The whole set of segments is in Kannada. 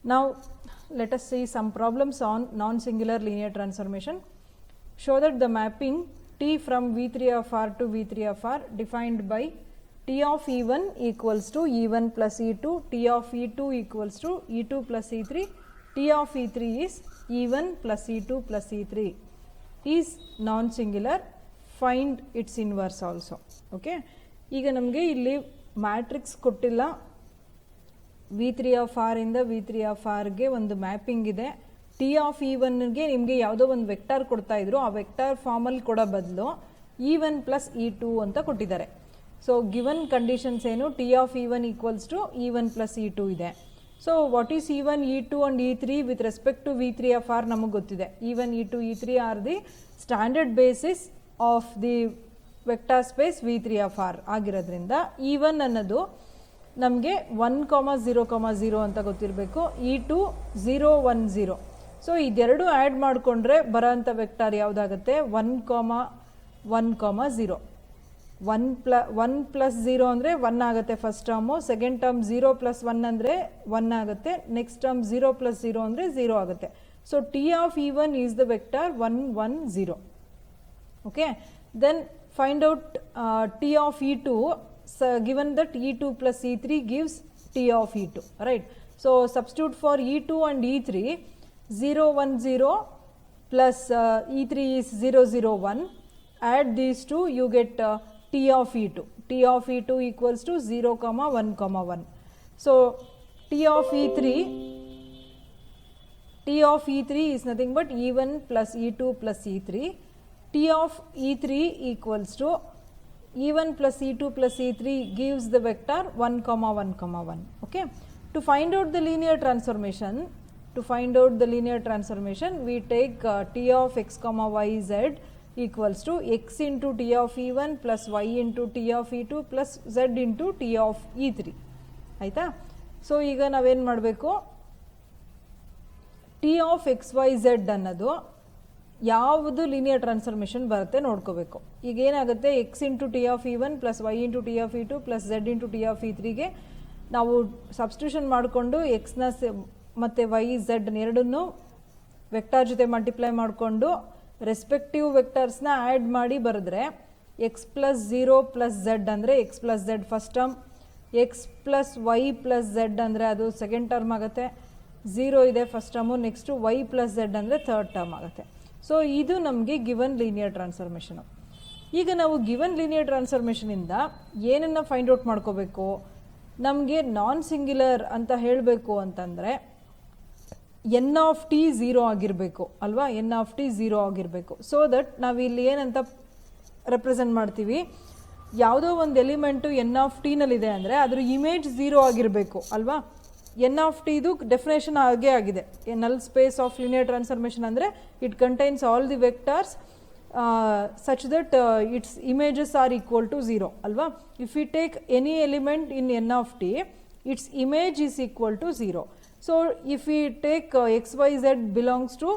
Now let us see some problems on non-singular linear transformation. Show that the mapping T from V3 of R to V3 of R defined by T of E1 equals to E1 plus E2, T of E2 equals to E2 plus E3, T of E3 is E1 plus E2 plus E3 is non-singular. Find its inverse also. Okay. ಈಗ ನಮಗೆ ಇಲ್ಲಿ ಮ್ಯಾಟ್ರಿಕ್ಸ್ ಕೊಟ್ಟಿಲ್ಲ, V3 of R ಇಂದ V3 of R ಗೆ ಒಂದು ಮ್ಯಾಪಿಂಗ್ ಇದೆ. T of E1 ಗೆ ನಿಮಗೆ ಯಾವುದೋ ಒಂದು ವೆಕ್ಟರ್ ಕೊಡ್ತಾ ಇದ್ರು, ಆ ವೆಕ್ಟರ್ ಫಾರ್ಮಲ್ಲಿ ಕೊಡೋ ಬದಲು E1 ಪ್ಲಸ್ E2 ಅಂತ ಕೊಟ್ಟಿದ್ದಾರೆ. ಸೊ ಗಿವನ್ ಕಂಡೀಷನ್ಸ್ ಏನು, T of E1 equals to E1 plus E2 ಇದೆ. So what is E1, E2 and E3 with respect to V3 of R ನಮಗೆ ಗೊತ್ತಿದೆ. E1, E2, E3 are the standard basis of the vector space V3 of R ಆಗಿರೋದ್ರಿಂದ E1 ಅನ್ನೋದು ನಮಗೆ 1,0,0 ಅಂತ ಗೊತ್ತಿರಬೇಕು, E2 0, 1, 0. ಸೊ ಇದೆರಡು ಆ್ಯಡ್ ಮಾಡಿಕೊಂಡ್ರೆ ಬರೋಂಥ ವೆಕ್ಟರ್ ಯಾವುದಾಗುತ್ತೆ, 1,1,0. 1 ಪ್ಲಸ್ 0 ಅಂದರೆ 1 ಆಗುತ್ತೆ first term, second term 0 plus 1 ಅಂದರೆ 1 ಆಗುತ್ತೆ, ನೆಕ್ಸ್ಟ್ ಟರ್ಮ್ 0 ಪ್ಲಸ್ 0 ಅಂದರೆ 0 ಆಗುತ್ತೆ. So T of E1 is the vector 1, 1, 0. Okay, then find out T of E2 given that E2 plus E3 gives T of E2, right? So substitute for E2 and E3, 0, 1, 0 plus E3 is 0, 0, 1. Add these two, you get T of E2. T of E2 equals to 0, 1, 1. So T of E3 is nothing but E1 plus E2 plus E3. T of E3 equals to E1 plus E2 plus E3 gives the vector 1, 1, 1. Okay. To find out the linear transformation, we take T of x, y, z equals to x into T of E1 plus y into T of E2 plus z into T of E3. ಆಯಿತಾ? ಸೊ ಈಗ ನಾವೇನು ಮಾಡಬೇಕು, T of x, y, z ಅನ್ನೋದು ಯಾವುದು ಲೀನಿಯರ್ ಟ್ರಾನ್ಸ್ಫಾರ್ಮೇಷನ್ ಬರುತ್ತೆ ನೋಡ್ಕೋಬೇಕು. ಈಗ ಏನಾಗುತ್ತೆ, x into T of E1 plus y into T of E2 plus z into T of E3ಗೆ ನಾವು ಸಬ್ಸ್ಟಿಟ್ಯೂಷನ್ ಮಾಡಿಕೊಂಡು ಎಕ್ಸ್ನ ಮತ್ತು ವೈ ಝೆಡ್ ಎರಡನ್ನೂ ವೆಕ್ಟರ್ ಜೊತೆ ಮಲ್ಟಿಪ್ಲೈ ಮಾಡಿಕೊಂಡು ರೆಸ್ಪೆಕ್ಟಿವ್ ವೆಕ್ಟರ್ಸ್ನ ಆ್ಯಡ್ ಮಾಡಿ ಬರೆದ್ರೆ ಎಕ್ಸ್ ಪ್ಲಸ್ 0 ಪ್ಲಸ್ ಝೆಡ್ ಅಂದರೆ x plus z first term, x plus y plus z ಅಂದರೆ ಅದು ಸೆಕೆಂಡ್ ಟರ್ಮ್ ಆಗುತ್ತೆ, 0 ಇದೆ first term, next y plus z ಅಂದರೆ ಥರ್ಡ್ ಟರ್ಮ್ ಆಗುತ್ತೆ. ಸೊ ಇದು ನಮಗೆ ಗಿವನ್ ಲೀನಿಯರ್ ಟ್ರಾನ್ಸ್ಫಾರ್ಮೇಷನು. ಈಗ ನಾವು ಗಿವನ್ ಲೀನಿಯರ್ ಟ್ರಾನ್ಸ್ಫಾರ್ಮೇಷನಿಂದ ಏನನ್ನು ಫೈಂಡ್ ಔಟ್ ಮಾಡ್ಕೋಬೇಕು, ನಮಗೆ ನಾನ್ ಸಿಂಗ್ಯುಲರ್ ಅಂತ ಹೇಳಬೇಕು ಅಂತಂದರೆ ಎನ್ ಆಫ್ ಟಿ 0 ಆಗಿರಬೇಕು ಅಲ್ವಾ, ಎನ್ ಆಫ್ ಟಿ 0 ಆಗಿರಬೇಕು. ಸೊ ದಟ್ ನಾವು ಇಲ್ಲಿ ಏನಂತ ರೆಪ್ರೆಸೆಂಟ್ ಮಾಡ್ತೀವಿ, ಯಾವುದೋ ಒಂದು ಎಲಿಮೆಂಟು ಎನ್ ಆಫ್ ಟಿನಲ್ಲಿದೆ ಅಂದರೆ ಅದ್ರ ಇಮೇಜ್ 0 ಆಗಿರಬೇಕು ಅಲ್ವಾ. ಎನ್ ಆಫ್ ಟಿದು ಡೆಫಿನೇಷನ್ ಹಾಗೆ ಆಗಿದೆ, ಎ ನಲ್ ಸ್ಪೇಸ್ ಆಫ್ ಲಿನಿಯರ್ ಟ್ರಾನ್ಸ್ಫಾರ್ಮೇಷನ್ ಅಂದರೆ it contains all the vectors such that its images are equal to 0 alva. If we take any element in n of t, its image is equal to 0. So if we take xyz belongs to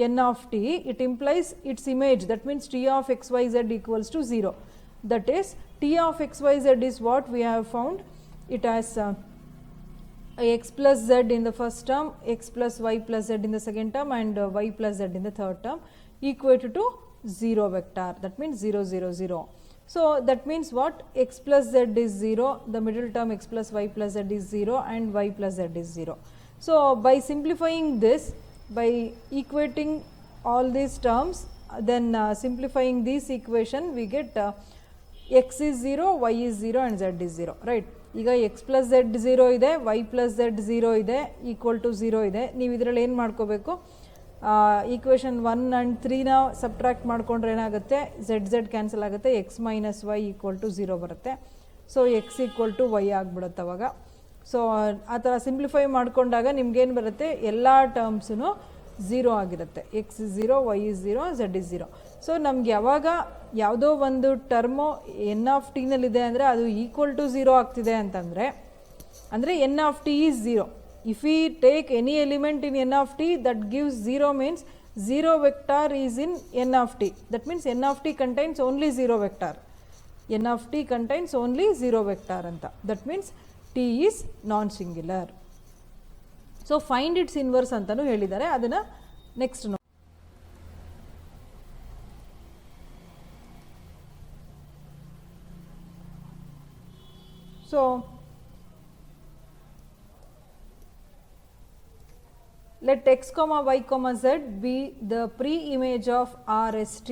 n of t, it implies its image, that means t of xyz equals to 0. That is, t of xyz is what we have found. It has x plus z in the first term, x plus y plus z in the second term, and y plus z in the third term, equated to 0 vector. That means 0, 0, 0. So that means what, x plus z is 0, the middle term x plus y plus z is 0, and y plus z is 0. So by simplifying this, by equating all these terms, then simplifying this equation, we get x is 0, y is 0, and z is 0, right? ಈಗ ಎಕ್ಸ್ ಪ್ಲಸ್ ಝೆಡ್ 0 ಇದೆ, ವೈ ಪ್ಲಸ್ ಝೆಡ್ 0 ಇದೆ, ಈಕ್ವಲ್ ಟು 0 ಇದೆ. ನೀವು ಇದರಲ್ಲಿ ಏನು ಮಾಡ್ಕೋಬೇಕು, ಈಕ್ವೇಷನ್ 1 ಆ್ಯಂಡ್ 3ನ ಸಬ್ಟ್ರಾಕ್ಟ್ ಮಾಡಿಕೊಂಡ್ರೆ ಏನಾಗುತ್ತೆ, ಝೆಡ್ ಕ್ಯಾನ್ಸಲ್ ಆಗುತ್ತೆ, x minus y equal to 0 ಬರುತ್ತೆ. So x equal to y ಆಗಿಬಿಡುತ್ತೆ ಅವಾಗ. ಸೊ ಆ ಥರ ಸಿಂಪ್ಲಿಫೈ ಮಾಡಿಕೊಂಡಾಗ ನಿಮ್ಗೇನು ಬರುತ್ತೆ, ಎಲ್ಲ ಟರ್ಮ್ಸೂ 0 ಆಗಿರುತ್ತೆ, x is 0, y is 0, z is 0. So ನಮ್ಗೆ ಯಾವಾಗ ಯಾವುದೋ ಒಂದು ಟರ್ಮು ಎನ್ ಆಫ್ ಟಿನಲ್ಲಿದೆ ಅಂದರೆ ಅದು ಈಕ್ವಲ್ ಟು 0 ಆಗ್ತಿದೆ ಅಂತಂದರೆ ಅಂದರೆ N of T is 0. If we take any element in N of T that gives 0 means 0 vector is in N of T. That means N of T contains only 0 vector. N of T contains only 0 vector ಅಂತ. That means T is non singular. So find its inverse ಅಂತಲೂ ಹೇಳಿದ್ದಾರೆ, ಅದನ್ನು ನೆಕ್ಸ್ಟ್ ನೋಡಿ. So let x comma y comma z be the pre-image of RST,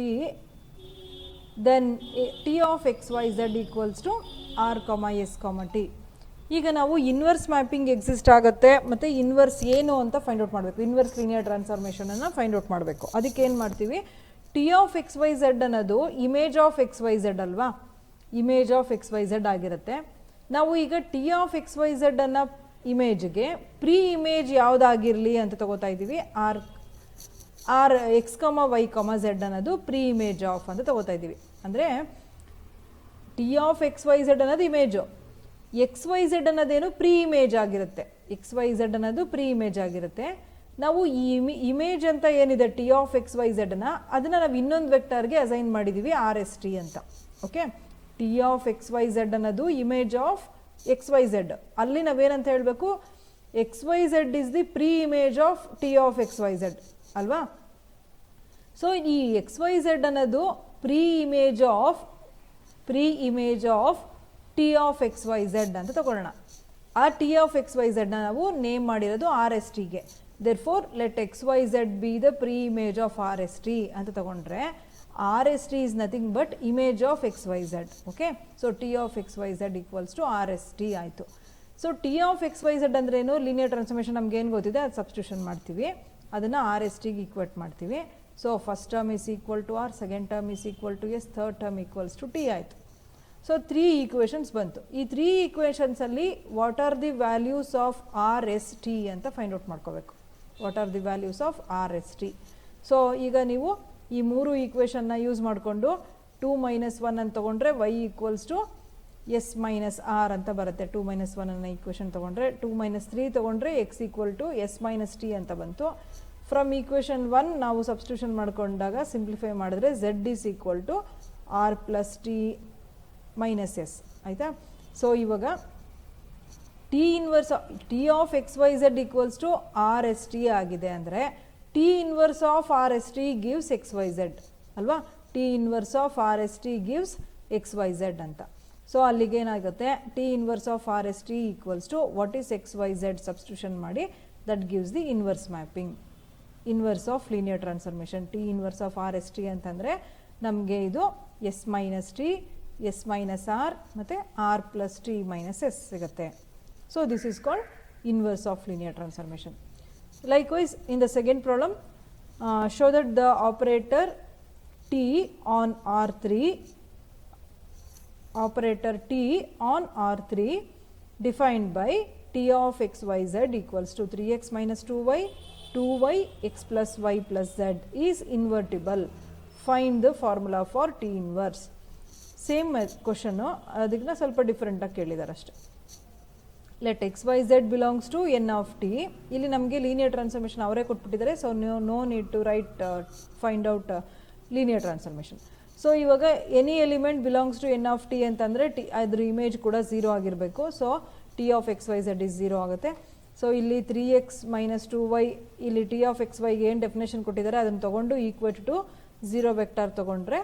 then t of xyz equals to r comma s comma t. ಈಗ ನಾವು ಇನ್ವರ್ಸ್ ಮ್ಯಾಪಿಂಗ್ ಎಕ್ಸಿಸ್ಟ್ ಆಗುತ್ತೆ ಮತ್ತು ಇನ್ವರ್ಸ್ ಏನು ಅಂತ ಫೈಂಡ್ ಔಟ್ ಮಾಡಬೇಕು. ಇನ್ವರ್ಸ್ ಲೀನಿಯರ್ ಟ್ರಾನ್ಸ್ಫಾರ್ಮೇಷನನ್ನು ಫೈಂಡ್ ಔಟ್ ಮಾಡಬೇಕು. ಅದಕ್ಕೆ ಏನು ಮಾಡ್ತೀವಿ, T of x y z ಅನ್ನೋದು image of x y z ಅಲ್ವಾ, image of x y z ಆಗಿರುತ್ತೆ. ನಾವು ಈಗ T of x y z ಅನ್ನೋ ಇಮೇಜ್ಗೆ ಪ್ರೀ ಇಮೇಜ್ ಯಾವುದಾಗಿರಲಿ ಅಂತ ತಗೋತಾ ಇದ್ದೀವಿ. Or x comma y comma z ಅನ್ನೋದು ಪ್ರೀ ಇಮೇಜ್ ಆಫ್ ಅಂತ ತಗೋತಾ ಇದ್ದೀವಿ. ಅಂದರೆ T of x y z ಅನ್ನೋದು ಇಮೇಜು, ಎಕ್ಸ್ ವೈ ಝೆಡ್ ಅನ್ನೋದೇನು ಪ್ರೀ ಇಮೇಜ್ ಆಗಿರುತ್ತೆ. ಎಕ್ಸ್ ವೈ ಝೆಡ್ ಅನ್ನೋದು ಪ್ರೀ ಇಮೇಜ್ ಆಗಿರುತ್ತೆ. ನಾವು ಈ ಇಮೇಜ್ ಅಂತ ಏನಿದೆ ಟಿ ಆಫ್ ಎಕ್ಸ್ ವೈ ಝೆಡ್ನ, ಅದನ್ನು ನಾವು ಇನ್ನೊಂದು ವೆಕ್ಟರ್ಗೆ ಅಸೈನ್ ಮಾಡಿದ್ದೀವಿ ಆರ್ ಎಸ್ ಟಿ ಅಂತ. Okay, T of x y z ಅನ್ನೋದು image of x y z. ಅಲ್ಲಿ ನಾವೇನಂತ ಹೇಳಬೇಕು, x y z is the pre image of T of x y z ಅಲ್ವಾ. ಸೊ ಈ ಎಕ್ಸ್ ವೈ ಝೆಡ್ ಅನ್ನೋದು pre image of T of x y z ಅಂತ ತಗೊಳ್ಳೋಣ. ಆ ಟಿ ಆಫ್ ಎಕ್ಸ್ ವೈ ಝೆಡ್ನ ನಾವು ನೇಮ್ ಮಾಡಿರೋದು ಆರ್ ಎಸ್ ಟಿಗೆ. Therefore let x y z be the pre image of r s t ಅಂತ ತಗೊಂಡ್ರೆ r s t is nothing but image of x y z. Okay, so T of x y z equals to r s t ಆಯಿತು. So T of x y z ಅಂದ್ರೇನು, ಲೀನಿಯರ್ ಟ್ರಾನ್ಸ್ಫಾರ್ಮೇಷನ್ ನಮ್ಗೆ ಏನು ಗೊತ್ತಿದೆ ಅದು ಸಬ್ಸ್ಟಿಟ್ಯೂಷನ್ ಮಾಡ್ತೀವಿ, ಅದನ್ನು ಆರ್ ಎಸ್ ಟಿಗೆ ಈಕ್ವೇಟ್ ಮಾಡ್ತೀವಿ. So first term is equal to r, second term is equal to s, third term equals to t ಆಯಿತು. ಸೊ 3 ಈಕ್ವೇಷನ್ಸ್ ಬಂತು. ಈ 3 ಈಕ್ವೇಷನ್ಸಲ್ಲಿ what are the values of r s t ಅಂತ ಫೈಂಡ್ ಔಟ್ ಮಾಡ್ಕೋಬೇಕು. What are the values of r s t. So ಈಗ ನೀವು ಈ 3 ಈಕ್ವೇಷನ್ನ ಯೂಸ್ ಮಾಡಿಕೊಂಡು 2 - 1 ಅಂತ ತೊಗೊಂಡ್ರೆ y equals to s minus r ಅಂತ ಬರುತ್ತೆ. 2 - 1 ಅನ್ನೋ ಈಕ್ವೇಷನ್ ತೊಗೊಂಡ್ರೆ, 2 - 3 ತೊಗೊಂಡ್ರೆ x equal to s minus t ಅಂತ ಬಂತು. ಫ್ರಮ್ ಈಕ್ವೇಷನ್ 1 ನಾವು ಸಬ್ಸ್ಟಿಟ್ಯೂಷನ್ ಮಾಡ್ಕೊಂಡಾಗ ಸಿಂಪ್ಲಿಫೈ ಮಾಡಿದ್ರೆ z is equal to r plus t minus s ಆಯಿತಾ. ಸೊ ಇವಾಗ T inverse T of x y z equals to r s t ಆಗಿದೆ ಅಂದರೆ T inverse of r s t gives x y z ಅಲ್ವಾ. T inverse of r s t gives x y z ಅಂತ. ಸೊ ಅಲ್ಲಿಗೆ ಏನಾಗುತ್ತೆ, T inverse of r s t equals to what is x y z substitution ಮಾಡಿ that gives the inverse mapping, inverse of linear transformation. T inverse of r s t ಅಂತಂದರೆ ನಮಗೆ ಇದು s minus t, s minus r ಮತ್ತು r plus t minus s ಸಿಗುತ್ತೆ. So this is called inverse of linear transformation. Likewise, in the second problem, show that the operator T on R3 defined by T of x y z equals to 3x minus 2y, 2y x plus y plus z is invertible. Find the formula for T inverse. Same question, ಅದಕ್ಕೆ ಸ್ವಲ್ಪ ಡಿಫ್ರೆಂಟ್ ಆಗಿ ಕೇಳಿದ್ದಾರೆ ಅಷ್ಟೇ. Let x y z belongs to N of T. ಇಲ್ಲಿ ನಮಗೆ ಲೀನಿಯರ್ ಟ್ರಾನ್ಸ್ಫಾರ್ಮೇಷನ್ ಅವರೇ ಕೊಟ್ಬಿಟ್ಟಿದ್ದಾರೆ. So no need to right find out linear transformation. So ಇವಾಗ any element belongs to N of T ಅಂತಂದರೆ ಅದ್ರ ಇಮೇಜ್ ಕೂಡ 0 ಆಗಿರಬೇಕು. So T of x y z is 0 ಆಗುತ್ತೆ. ಸೊ ಇಲ್ಲಿ 3x - 2y, ಇಲ್ಲಿ ಟಿ ಆಫ್ ಎಕ್ಸ್ ವೈಗೆ ಏನು ಡೆಫಿನೇಷನ್ ಕೊಟ್ಟಿದ್ದಾರೆ ಅದನ್ನು ತೊಗೊಂಡು ಈಕ್ವೇಟ್ ಟು 0 ವೆಕ್ಟರ್ ತೊಗೊಂಡ್ರೆ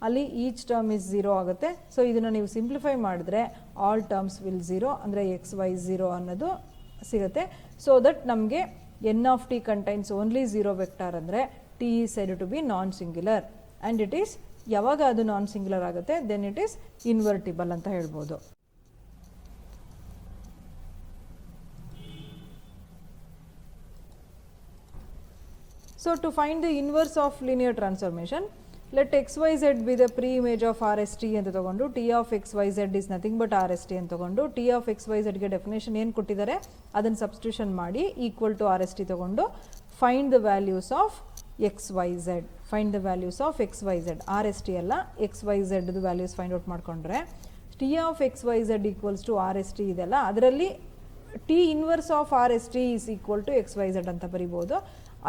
ಅಲ್ಲಿ ಈಚ್ ಟರ್ಮ್ ಇಸ್ 0 ಆಗುತ್ತೆ. ಸೊ ಇದನ್ನು ನೀವು ಸಿಂಪ್ಲಿಫೈ ಮಾಡಿದ್ರೆ ಆಲ್ ಟರ್ಮ್ಸ್ ವಿಲ್ 0 ಅಂದರೆ ಎಕ್ಸ್ ವೈ 0 ಅನ್ನೋದು ಸಿಗುತ್ತೆ. ಸೊ ದಟ್ ನಮಗೆ N of T contains only 0 vector ಅಂದರೆ T is said to be non singular and it is, ಯಾವಾಗ ಅದು ನಾನ್ ಸಿಂಗ್ಯುಲರ್ ಆಗುತ್ತೆ ದೆನ್ ಇಟ್ ಈಸ್ ಇನ್ವರ್ಟಿಬಲ್ ಅಂತ ಹೇಳ್ಬೋದು. So to find the inverse of linear transformation, let x y z be the pre-image of RST ಅಂತ ತಗೊಂಡು t of x y z is nothing but RST ಅಂತ ತಗೊಂಡು t of x y z ಗೆ ಡೆಫಿನೇಷನ್ ಏನು ಕೊಟ್ಟಿದ್ದಾರೆ ಅದನ್ನು ಸಬ್ಸ್ಟಿಟ್ಯೂಷನ್ ಮಾಡಿ ಈಕ್ವಲ್ ಟು RST ತಗೊಂಡು find the values of x y z. Find the values of x y z, r s t ಅಲ್ಲ ಎಕ್ಸ್ ವೈ ಝೆಡ್ದು ವ್ಯಾಲ್ಯೂಸ್ ಫೈಂಡ್ ಔಟ್ ಮಾಡಿಕೊಂಡ್ರೆ T of x y z equals to r s t ಇದೆಲ್ಲ, ಅದರಲ್ಲಿ T inverse of r s t is equal to x y z ಅಂತ ಬರಿಬೋದು.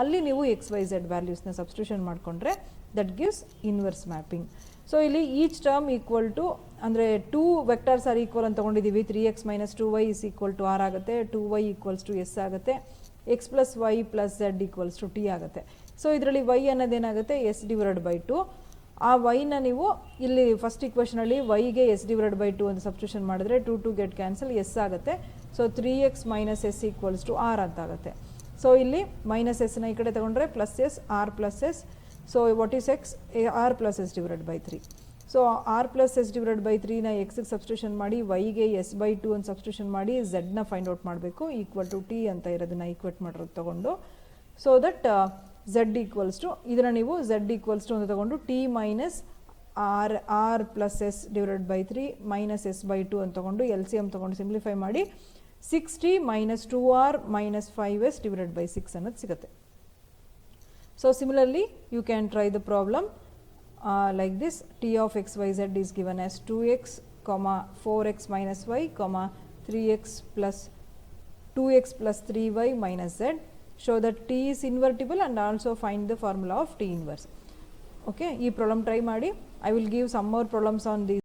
ಅಲ್ಲಿ ನೀವು ಎಕ್ಸ್ ವೈ ಝೆಡ್ ವ್ಯಾಲ್ಯೂಸ್ನ ಸಬ್ಸ್ಟಿಟ್ಯೂಷನ್ ಮಾಡಿಕೊಂಡ್ರೆ that gives inverse mapping. So ಇಲ್ಲಿ ಈಚ್ ಟರ್ಮ್ ಈಕ್ವಲ್ ಟು ಅಂದರೆ 2 ವೆಕ್ಟರ್ಸ್ ಆರ್ ಈಕ್ವಲ್ ಅಂತ ತೊಗೊಂಡಿದ್ದೀವಿ. 3x - 2y is equal to r ಆಗುತ್ತೆ, 2y ಈಕ್ವಲ್ಸ್ ಟು ಎಸ್ ಆಗುತ್ತೆ, x plus y plus z equals to t ಆಗುತ್ತೆ. ಸೊ ಇದರಲ್ಲಿ ವೈ ಅನ್ನೋದೇನಾಗುತ್ತೆ ಎಸ್ ಡಿವೈಡೆಡ್ ಬೈ ಟು. ಆ ವೈನ ನೀವು ಇಲ್ಲಿ ಫಸ್ಟ್ ಇಕ್ವೇಷನಲ್ಲಿ ವೈಗೆ ಎಸ್ ಡಿವೈಡೆಡ್ ಬೈ ಟು ಅಂತ ಸಬ್ಸ್ಟಿಟ್ಯೂಷನ್ ಮಾಡಿದ್ರೆ 2 ಗೆಟ್ ಕ್ಯಾನ್ಸಲ್, ಎಸ್ ಆಗುತ್ತೆ. So 3x minus s equals to r ಅಂತ ಆಗುತ್ತೆ. ಸೊ ಇಲ್ಲಿ ಮೈನಸ್ ಎಸ್ನ ಈ ಕಡೆ ತಗೊಂಡ್ರೆ plus s r plus s. So what is x? R plus s divided by 3. So r plus s divided by 3ನ ಎಕ್ಸ್ಗೆ ಸಬ್ಸ್ಟಿಟ್ಯೂಷನ್ ಮಾಡಿ, ವೈಗೆ ಎಸ್ ಬೈ 2 ಅಂತ ಸಬ್ಸ್ಟಿಟ್ಯೂಷನ್ ಮಾಡಿ, ಝೆಡ್ನ ಫೈಂಡ್ ಔಟ್ ಮಾಡಬೇಕು. ಈಕ್ವಲ್ ಟು ಟಿ ಅಂತ ಇರೋದನ್ನ ಈಕ್ವೇಟ್ ಮಾಡಿರೋದು ತಗೊಂಡು, so that z equals to ಇದನ್ನು ನೀವು ಝೆಡ್ ಈಕ್ವಲ್ಸ್ ಟು ಅಂತ ತಗೊಂಡು t minus r plus s divided by 3 minus s by 2 ಅಂತ ತಗೊಂಡು ಎಲ್ ಸಿ ಎಮ್ ತಗೊಂಡು ಸಿಂಪ್ಲಿಫೈ ಮಾಡಿ 6t minus 2r minus 5s divided by 6 ಅನ್ನೋದು ಸಿಗುತ್ತೆ. So similarly you can try the problem like this. T of x y z is given as 2x, 4x minus y, 3x plus 2x plus 3y minus z. Show that t is invertible and also find the formula of t inverse. Okay, ee problem try ಮಾಡಿ. I will give some more problems on these.